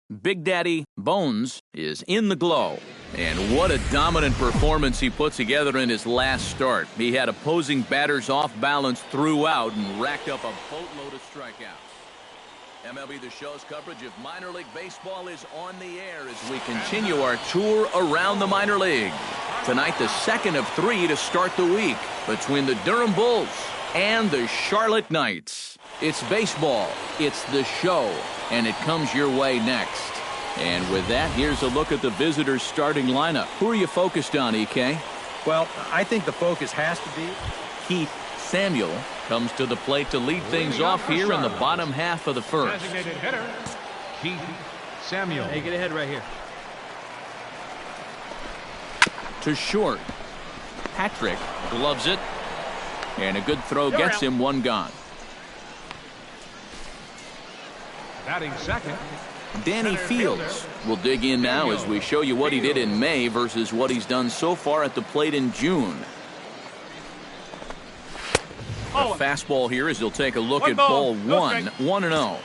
Big Daddy Bones is in the glow. And what a dominant performance he put together in his last start. He had opposing batters off balance throughout and racked up a boatload of strikeouts. MLB The Show's coverage of minor league baseball is on the air as we continue our tour around the minor league. Tonight, the second of 3 to start the week between the Durham Bulls and the Charlotte Knights. It's baseball, it's the show, and it comes your way next. And with that, here's a look at the visitors' starting lineup. Who are you focused on, EK? Well, I think the focus has to be Keith Samuel comes to the plate to lead things off here in the bottom half of the first. Designated hitter, Keith Samuel. Hey, get ahead right here. To short. Patrick gloves it. And a good throw gets him one gone. Batting second, Danny Fields will dig in now as we show you what he did in May versus what he's done so far at the plate in June. A fastball here as he'll take a look at ball 1, 1-0.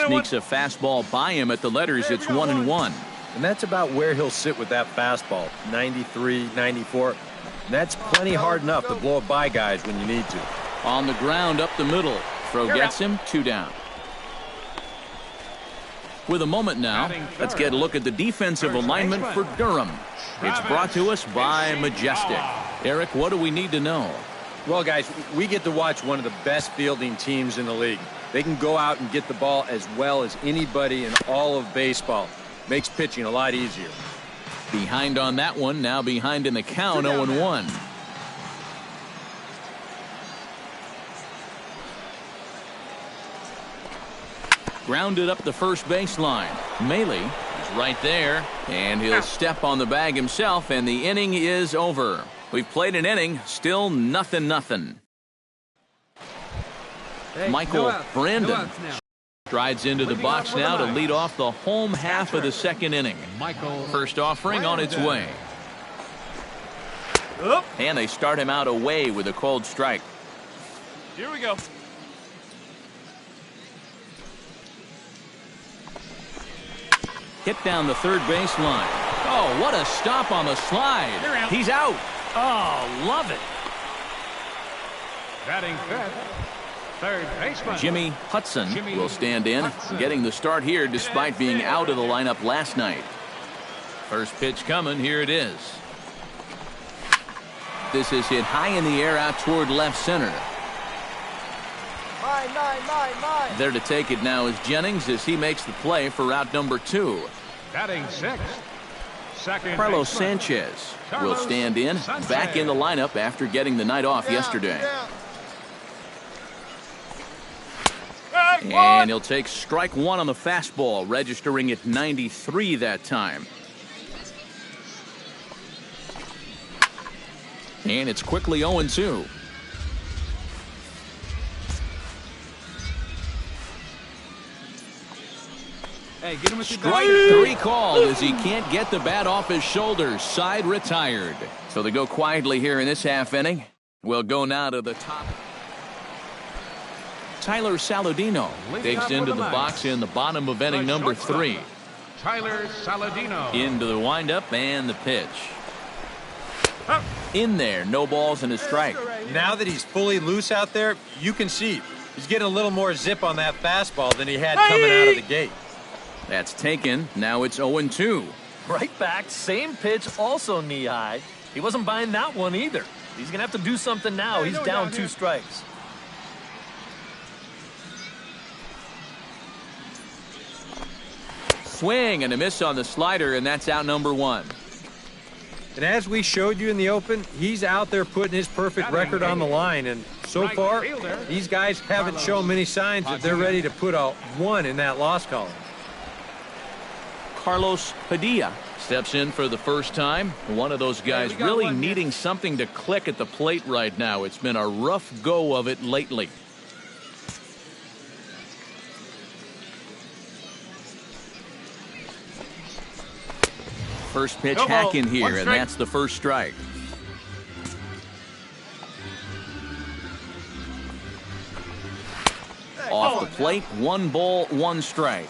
Sneaks a fastball by him at the letters. It's 1-1. And that's about where he'll sit with that fastball, 93, 94. And that's plenty hard enough to blow it by guys when you need to. On the ground up the middle. Throw gets him, 2 down. With a moment now, let's get a look at the defensive alignment for Durham. It's brought to us by Majestic. Eric, what do we need to know? Well, guys, we get to watch one of the best fielding teams in the league. They can go out and get the ball as well as anybody in all of baseball. Makes pitching a lot easier. Behind on that one, now behind in the count, 0-1. Grounded up the first baseline. Maley is right there, and he'll step on the bag himself, and the inning is over. We've played an inning, still 0-0. Hey, Michael Brandon now. strides into the box now to lead off the home half of the second inning. First offering on its way. And they start him out away with a cold strike. Here we go. Hit down the third baseline. Oh, what a stop on the slide. He's out. Oh, love it. batting fifth, third baseman Jimmy Hudson will stand in, getting the start here despite being out of the lineup last night. First pitch coming, here it is. This is hit high in the air out toward left center. Mine. There to take it now is Jennings as he makes the play for route number 2. batting sixth, second Carlos baseman Sanchez will stand in, back in the lineup after getting the night off yesterday. And he'll take strike 1 on the fastball, registering at 93 that time. And it's quickly 0-2. Hey, get him with Strike 3 called as he can't get the bat off his shoulders. Side retired. So they go quietly here in this half inning. We'll go now to the top. Tyler Saladino digs into the box in the bottom of inning number 3. Tyler Saladino Into the windup and the pitch. In there, no balls and a strike. Now that he's fully loose out there, you can see he's getting a little more zip on that fastball than he had coming out of the gate. That's taken. Now it's 0-2. Right back, same pitch, also knee high. He wasn't buying that one either. He's going to have to do something now. He's down 2 strikes. Swing and a miss on the slider, and that's out number 1. And as we showed you in the open, he's out there putting his perfect record on the line. And so far, these guys haven't shown many signs that they're ready to put a 1 in that loss column. Carlos Padilla steps in for the first time. One of those guys really needing something to click at the plate right now. It's been a rough go of it lately. First pitch hack in here, and that's the first strike. Off the plate, 1 ball, 1 strike.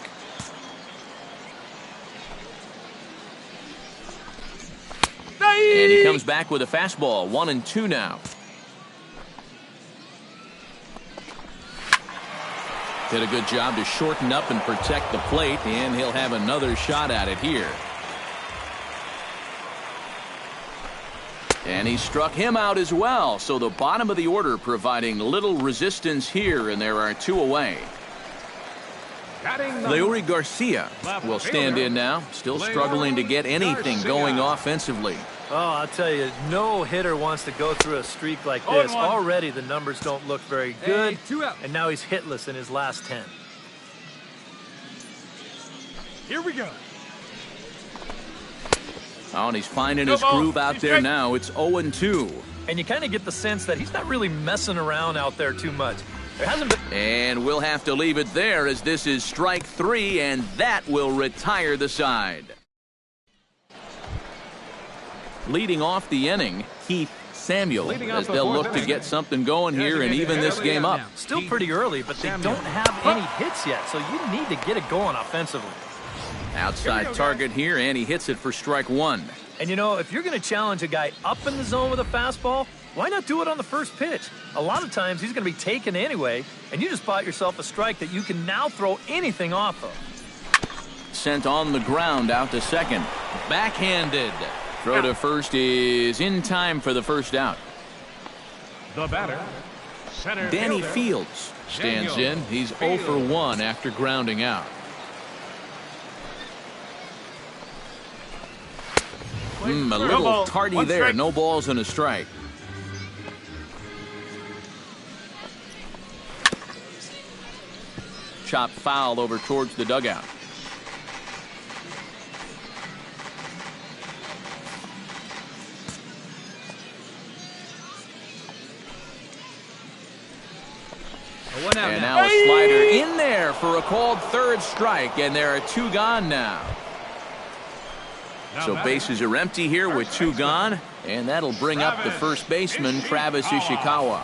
And he comes back with a fastball, 1-2 now. Did a good job to shorten up and protect the plate, and he'll have another shot at it here. And he struck him out as well, so the bottom of the order providing little resistance here, and there are 2 away. Leury Garcia will stand in now, still struggling to get anything going offensively. Oh, I'll tell you, no hitter wants to go through a streak like this. Already the numbers don't look very good, and now he's hitless in his last 10. Here we go. Oh, and he's finding his groove out there now. It's 0-2. And you kind of get the sense that he's not really messing around out there too much. There hasn't been... And we'll have to leave it there as this is strike 3, and that will retire the side. Leading off the inning, Heath Samuel, as they'll look to get something going here and even this game up. Still pretty early, but they don't have any hits yet, so you need to get it going offensively. Outside target here, and he hits it for strike 1. And you know, if you're going to challenge a guy up in the zone with a fastball, why not do it on the first pitch? A lot of times he's going to be taken anyway, and you just bought yourself a strike that you can now throw anything off of. Sent on the ground out to second. Backhanded. Throw to first is in time for the first out. The batter, center Danny fielder, Fields stands in. He's 0 for 1 after grounding out. A little tardy there. No balls and a strike. Chopped foul over towards the dugout. And now a slider in there for a called 3rd strike, and there are 2 gone now. So bases are empty here with 2 gone, and that'll bring up the first baseman, Travis Ishikawa.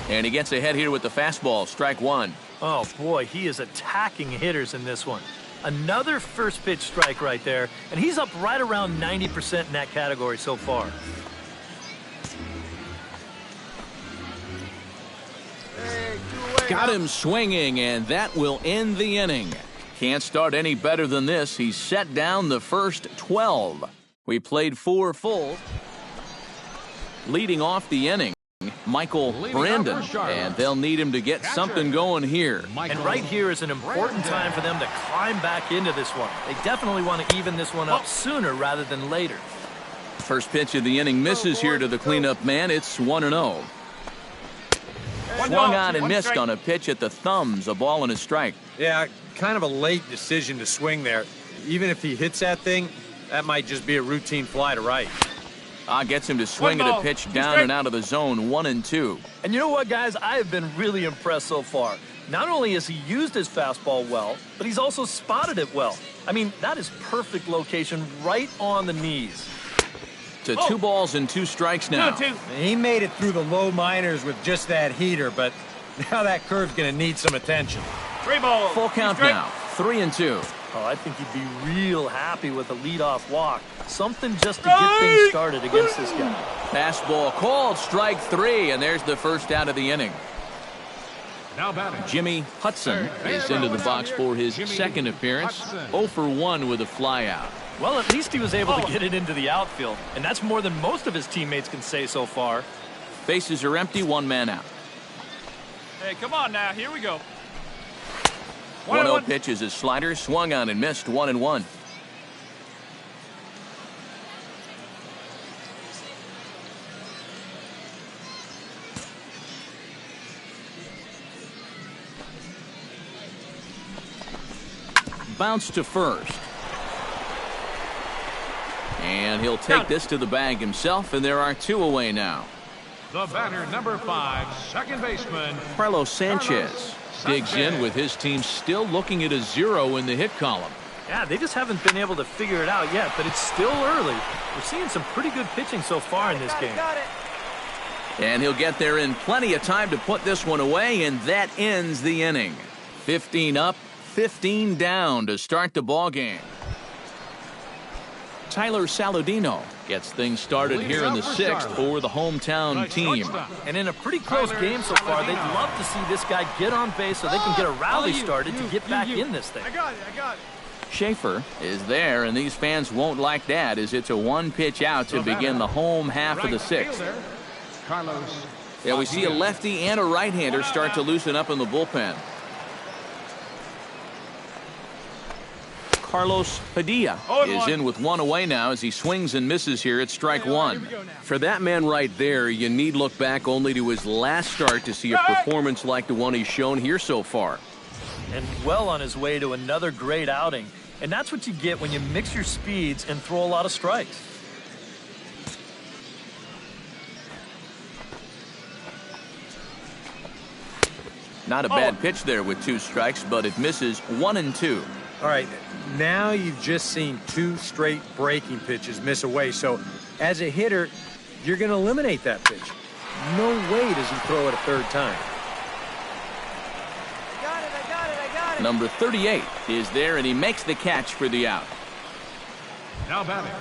And he gets ahead here with the fastball, strike 1. Oh, boy, he is attacking hitters in this one. Another first pitch strike right there, and he's up right around 90% in that category so far. Got him swinging, and that will end the inning. Can't start any better than this. He's set down the first 12. We played 4 full. Leading off the inning, Michael Brandon, and they'll need him to get something going here. And right here is an important time for them to climb back into this one. They definitely want to even this one up sooner rather than later. First pitch of the inning misses here to the cleanup man. It's 1-0. Swung on and missed on a pitch at the thumbs, a ball and a strike. Yeah, kind of a late decision to swing there. Even if he hits that thing, that might just be a routine fly to right. Gets him to swing at a pitch down and out of the zone, 1-2. And you know what, guys? I have been really impressed so far. Not only has he used his fastball well, but he's also spotted it well. I mean, that is perfect location right on the knees. To 2 balls and 2 strikes now. He made it through the low minors with just that heater, but now that curve's going to need some attention. 3 balls. Full count now, 3-2. Oh, I think he'd be real happy with a leadoff walk. Something just to get things started against this guy. Fastball called, strike 3, and there's the first out of the inning. Now batting, Jimmy Hudson is into the box for his second appearance. 0 for 1 with a flyout. Well, at least he was able to get it into the outfield, and that's more than most of his teammates can say so far. Bases are empty, 1 man out. Hey, come on now. Here we go. 1-0 pitch is a slider, swung on and missed, 1-1. Bounce to first. And he'll take this to the bag himself, and there are 2 away now. the batter, number 5, second baseman, Carlos Sanchez digs in with his team still looking at a 0 in the hit column. Yeah, they just haven't been able to figure it out yet, but it's still early. We're seeing some pretty good pitching so far in this game. And he'll get there in plenty of time to put this one away, and that ends the inning. 15 up, 15 down to start the ball game. Tyler Saladino gets things started here in the 6th for the hometown team. And in a pretty close game so far, they'd love to see this guy get on base so they can get a rally started to get back in this thing. I got it. Schaefer is there, and these fans won't like that as it's a one-pitch out to begin the home half of the 6th. Yeah, we see a lefty and a right-hander start to loosen up in the bullpen. Carlos Padilla is in with one away now as he swings and misses here at strike one. For that man right there, you need look back only to his last start to see a performance like the one he's shown here so far. And well on his way to another great outing. And that's what you get when you mix your speeds and throw a lot of strikes. Not a bad pitch there with 2 strikes, but it misses 1 and 2. All right, now you've just seen 2 straight breaking pitches miss away. So as a hitter, you're going to eliminate that pitch. No way does he throw it a 3rd time. I got it. Number 38 is there, and he makes the catch for the out. Now batting.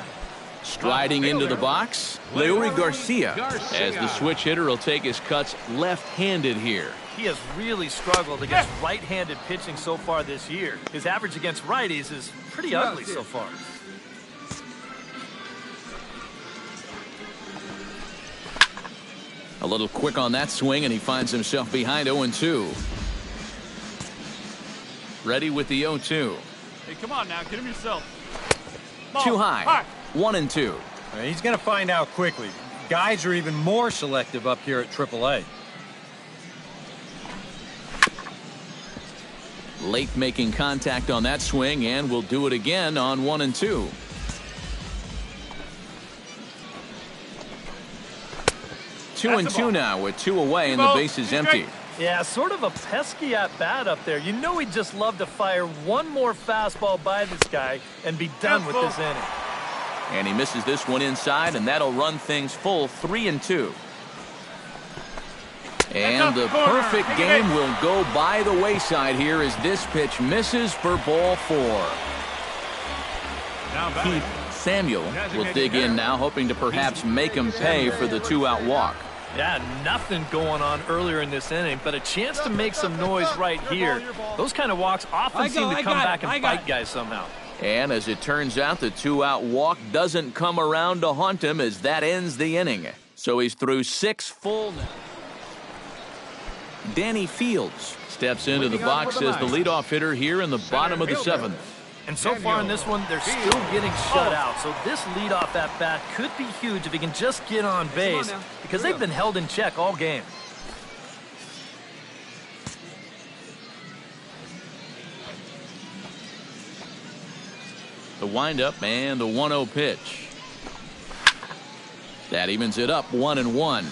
Striding into the box, Leury Garcia, as the switch hitter will take his cuts left-handed here. He has really struggled against right-handed pitching so far this year. His average against righties is pretty ugly so far. A little quick on that swing, and he finds himself behind 0-2. Ready with the 0-2. Hey, come on now. Get him yourself. Too high. 1-2. He's going to find out quickly. Guys are even more selective up here at AAA. Late making contact on that swing, and will do it again on 1-2. Two and two now with 2 away, and the base is empty. Yeah, sort of a pesky at-bat up there. You know he'd just love to fire one more fastball by this guy and be done with this inning. And he misses this one inside, and that'll run things full 3-2. And the perfect game will go by the wayside here as this pitch misses for ball 4. Keith Samuel will dig in now, hoping to perhaps make him pay for the 2-out walk. Yeah, nothing going on earlier in this inning, but a chance to make some noise right here. Those kind of walks often seem to come back and bite guys somehow. And as it turns out, the 2-out walk doesn't come around to haunt him as that ends the inning. So he's through 6 full now. Danny Fields steps into the box as the leadoff hitter here in the bottom of the 7th. And so far in this one, they're still getting shut out. So this leadoff at-bat could be huge if he can just get on base, because they've been held in check all game. The windup and the 1-0 pitch. That evens it up 1-1.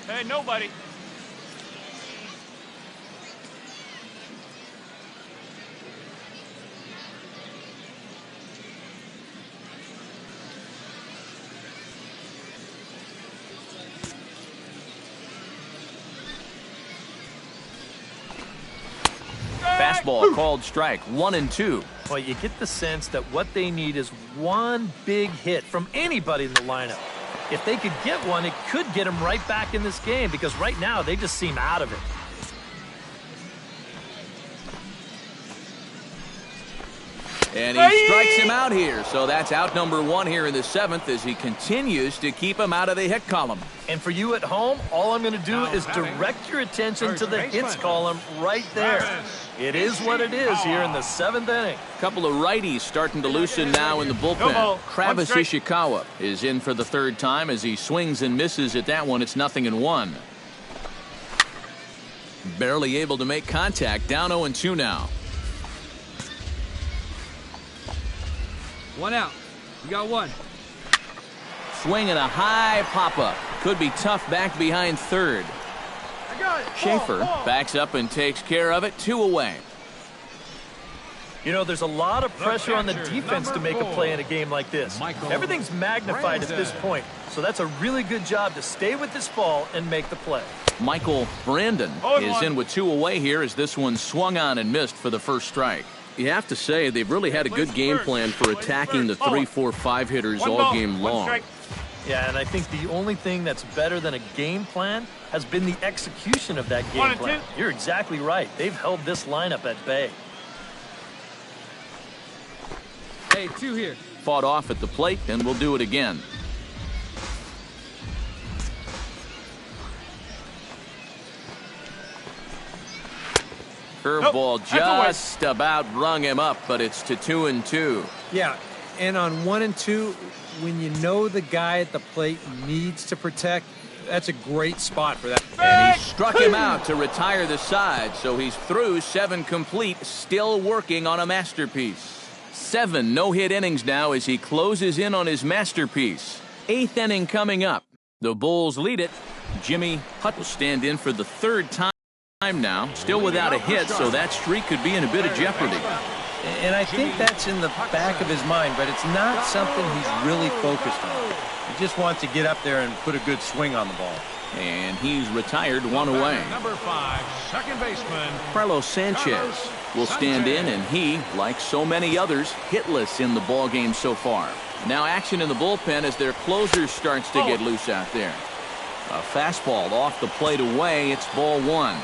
Hey, nobody. Fastball called strike, 1-2. Well, you get the sense that what they need is one big hit from anybody in the lineup. If they could get one, it could get them right back in this game, because right now they just seem out of it. And he strikes him out here, so that's out number 1 here in the 7th as he continues to keep him out of the hit column. And for you at home, all I'm going to do is direct your attention to the hits column right there. It is what it is here in the 7th inning. A couple of righties starting to loosen now in the bullpen. Travis Ishikawa is in for the 3rd time as he swings and misses at that one. It's 0-1. Barely able to make contact, down 0-2 now. 1 out. You got 1. Swing and a high pop-up. Could be tough back behind 3rd. Schaefer backs up and takes care of it. 2 away. You know, there's a lot of pressure on the defense to make a play in a game like this. Everything's magnified at this point, so that's a really good job to stay with this ball and make the play. Michael Brandon is in with 2 away here as this one swung on and missed for the first strike. You have to say they've really had a good game plan for attacking the 3, 4, 5 hitters all game long. Yeah, and I think the only thing that's better than a game plan has been the execution of that game plan. You're exactly right. They've held this lineup at bay. Hey, 2 here. Fought off at the plate, and we'll do it again. Curveball just about rung him up, but it's to 2-2. Yeah, and on 1 and 2, when you know the guy at the plate needs to protect, that's a great spot for that. And he struck him out to retire the side, so he's through 7 complete, still working on a masterpiece. 7 no-hit innings now as he closes in on his masterpiece. 8th inning coming up. The Bulls lead it. Jimmy Hutt will stand in for the 3rd time now, still without a hit, so that streak could be in a bit of jeopardy. And I think that's in the back of his mind, but it's not something he's really focused on. He just wants to get up there and put a good swing on the ball. And he's retired 1 away. Number 5, second baseman. Carlos Sanchez will stand in, and he, like so many others, hitless in the ball game so far. Now action in the bullpen as their closer starts to get loose out there. A fastball off the plate away. It's ball 1.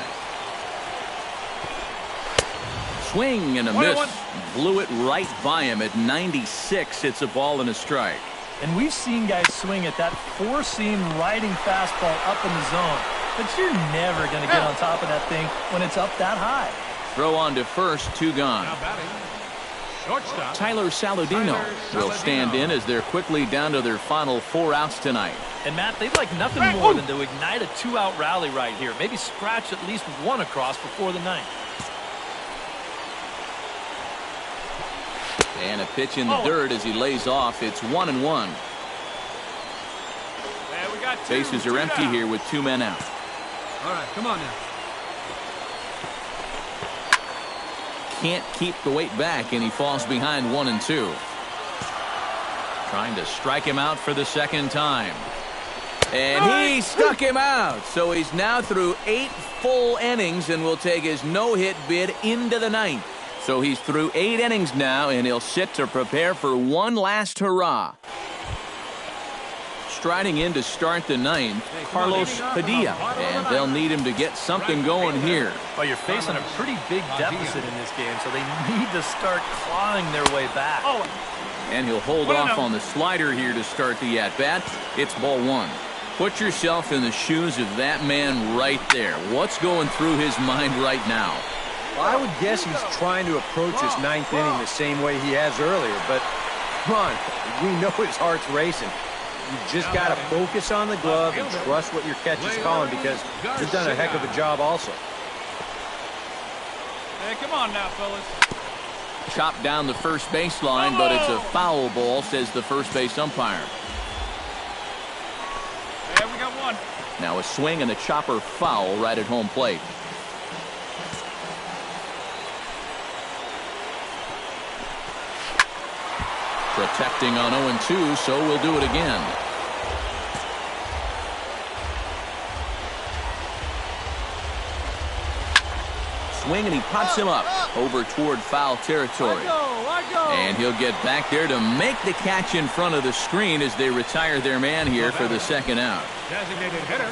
Swing and a miss. Blew it right by him at 96. It's a ball and a strike. And we've seen guys swing at that 4-seam riding fastball up in the zone, but you're never going to get on top of that thing when it's up that high. Throw on to first, 2 gone. Now batting, shortstop. Tyler Saladino will stand in as they're quickly down to their final 4 outs tonight. And Matt, they'd like nothing more than to ignite a 2-out rally right here. Maybe scratch at least 1 across before the 9th. And a pitch in the dirt as he lays off. It's 1-1. Yeah, we got 2. Bases are empty here with 2 men out. All right, come on now. Can't keep the weight back, and he falls behind 1-2. Trying to strike him out for the 2nd time. And he struck him out. So he's now through 8 full innings and will take his no-hit bid into the 9th. So he's through 8 innings now, and he'll sit to prepare for one last hurrah. Striding in to start the 9th, Carlos Padilla, and they'll need him to get something going here. Well, you're facing a pretty big deficit in this game, so they need to start clawing their way back. And he'll hold off on the slider here to start the at-bat. It's ball 1. Put yourself in the shoes of that man right there. What's going through his mind right now? Well, I would guess he's trying to approach his 9th inning the same way he has earlier, but come on, we know his heart's racing. You just got to focus on the glove and trust what your catch is calling, because he's done a heck of a job also. Hey, come on now, fellas. Chopped down the first baseline, but it's a foul ball, says the first base umpire. Yeah, we got 1. Now a swing and a chopper foul right at home plate. Protecting on 0-2, so we'll do it again. Swing, and he pops him up over toward foul territory. And he'll get back there to make the catch in front of the screen as they retire their man here for the 2nd out. Designated hitter,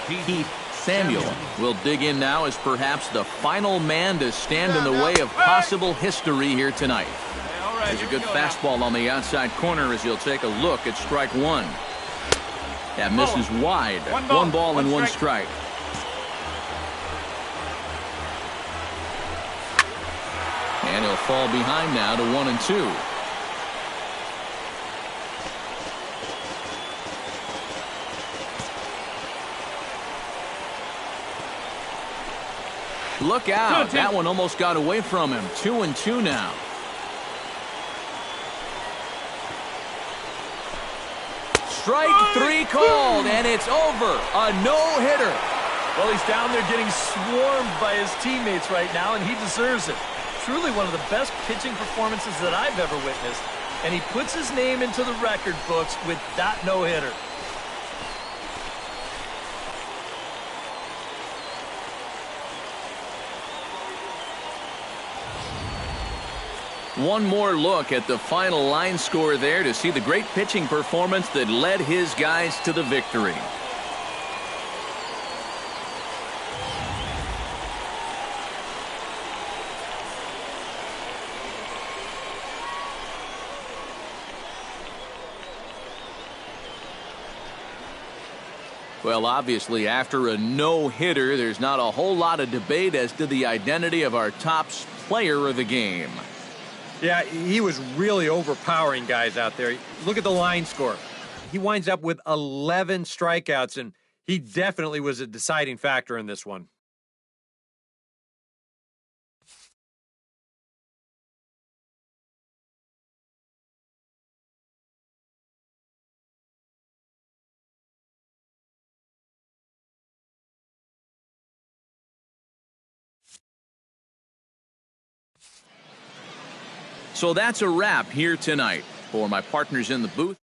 Keith Samuel will dig in now as perhaps the final man to stand in the way of possible history here tonight. There's a good fastball on the outside corner as he'll take a look at strike 1. That misses wide. 1 ball and 1 strike. And he'll fall behind now to 1-2. Look out. That one almost got away from him. 2-2 now. Strike 3 called, and it's over. A no-hitter. Well, he's down there getting swarmed by his teammates right now, and he deserves it. Truly one of the best pitching performances that I've ever witnessed, and he puts his name into the record books with that no-hitter. One more look at the final line score there to see the great pitching performance that led his guys to the victory. Well, obviously, after a no-hitter, there's not a whole lot of debate as to the identity of our top player of the game. Yeah, he was really overpowering guys out there. Look at the line score. He winds up with 11 strikeouts, and he definitely was a deciding factor in this one. So that's a wrap here tonight. For my partners in the booth,